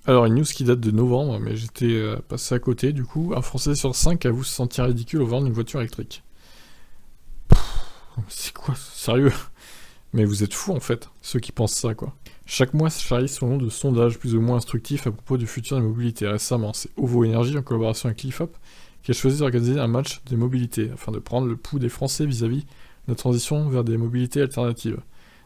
Alors, une news qui date de novembre, mais j'étais passé à côté, du coup. Un Français sur 5 avoue se sentir ridicule au volant d'une voiture électrique. C'est quoi, sérieux? Mais vous êtes fous, en fait, ceux qui pensent ça, quoi. Chaque mois charrie son lot de sondages plus ou moins instructifs à propos du futur des mobilités. Récemment, c'est OVO Énergie, en collaboration avec l'IFOP, qui a choisi d'organiser un match des mobilités, afin de prendre le pouls des Français vis-à-vis de la transition vers des mobilités alternatives.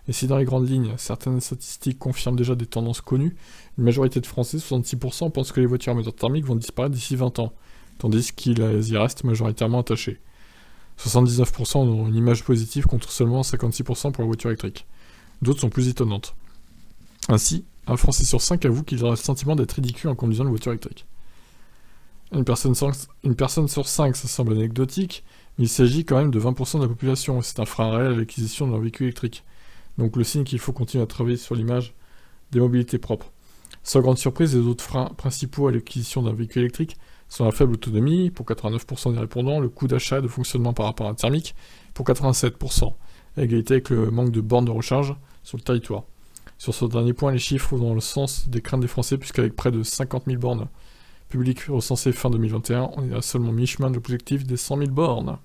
Et si dans les grandes lignes, certaines statistiques confirment déjà des tendances connues, une majorité de Français, 66%, pensent que les voitures à moteur thermique vont disparaître d'ici 20 ans, tandis qu'ils y restent majoritairement attachés. 79% ont une image positive contre seulement 56% pour la voiture électrique. D'autres sont plus étonnantes. Ainsi, un Français sur 5 avoue qu'il aura le sentiment d'être ridicule en conduisant une voiture électrique. Une personne sur 5, ça semble anecdotique, mais il s'agit quand même de 20% de la population, et c'est un frein réel à l'acquisition d'un véhicule électrique. Donc le signe qu'il faut continuer à travailler sur l'image des mobilités propres. Sans grande surprise, les autres freins principaux à l'acquisition d'un véhicule électrique sont la faible autonomie, pour 89% des répondants, le coût d'achat et de fonctionnement par rapport à un thermique, pour 87%, à égalité avec le manque de bornes de recharge sur le territoire. Sur ce dernier point, les chiffres vont dans le sens des craintes des Français, puisqu'avec près de 50 000 bornes publiques recensées fin 2021, on est à seulement mi-chemin de l'objectif des 100 000 bornes.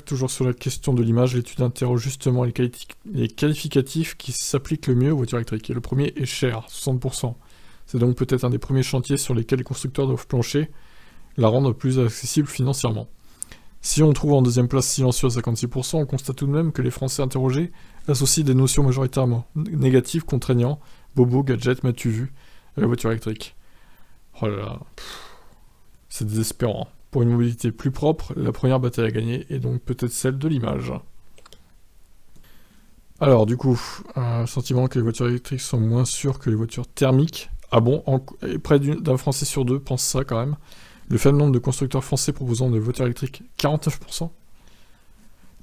Toujours sur la question de l'image, l'étude interroge justement les qualificatifs qui s'appliquent le mieux aux voitures électriques. Et le premier est cher, 60%. C'est donc peut-être un des premiers chantiers sur lesquels les constructeurs doivent plancher, la rendre plus accessible financièrement. Si on trouve en deuxième place silencieux à 56%, on constate tout de même que les Français interrogés associent des notions majoritairement négatives, contraignants, bobo, gadget, m'as-tu vu, à la voiture électrique. Oh là là, c'est désespérant. Pour une mobilité plus propre, la première bataille à gagner est donc peut-être celle de l'image. Alors du coup, un sentiment que les voitures électriques sont moins sûres que les voitures thermiques. Ah bon, près d'un Français sur deux pense ça quand même. Le faible nombre de constructeurs français proposant des voitures électriques, 49%.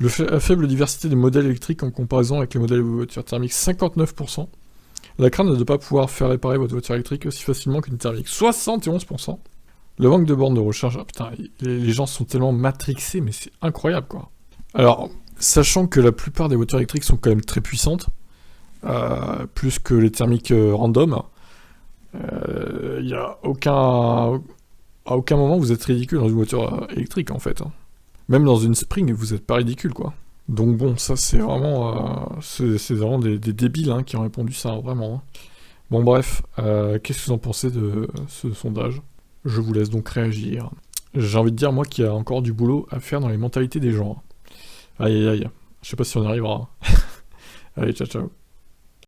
La faible diversité des modèles électriques en comparaison avec les modèles de voitures thermiques, 59%. La crainte de ne pas pouvoir faire réparer votre voiture électrique aussi facilement qu'une thermique, 71%. Le manque de bornes de recharge, ah putain, les gens sont tellement matrixés, mais c'est incroyable quoi. Alors, sachant que la plupart des voitures électriques sont quand même très puissantes, plus que les thermiques random, il n'y a à aucun moment vous êtes ridicule dans une voiture électrique en fait. Même dans une Spring, vous n'êtes pas ridicule quoi. Donc bon, ça c'est vraiment, c'est vraiment des débiles hein, qui ont répondu ça, hein, vraiment. Hein. Bon bref, qu'est-ce que vous en pensez de ce sondage ? Je vous laisse donc réagir. J'ai envie de dire, moi, qu'il y a encore du boulot à faire dans les mentalités des gens. Aïe aïe aïe. Je sais pas si on y arrivera. Allez, ciao ciao.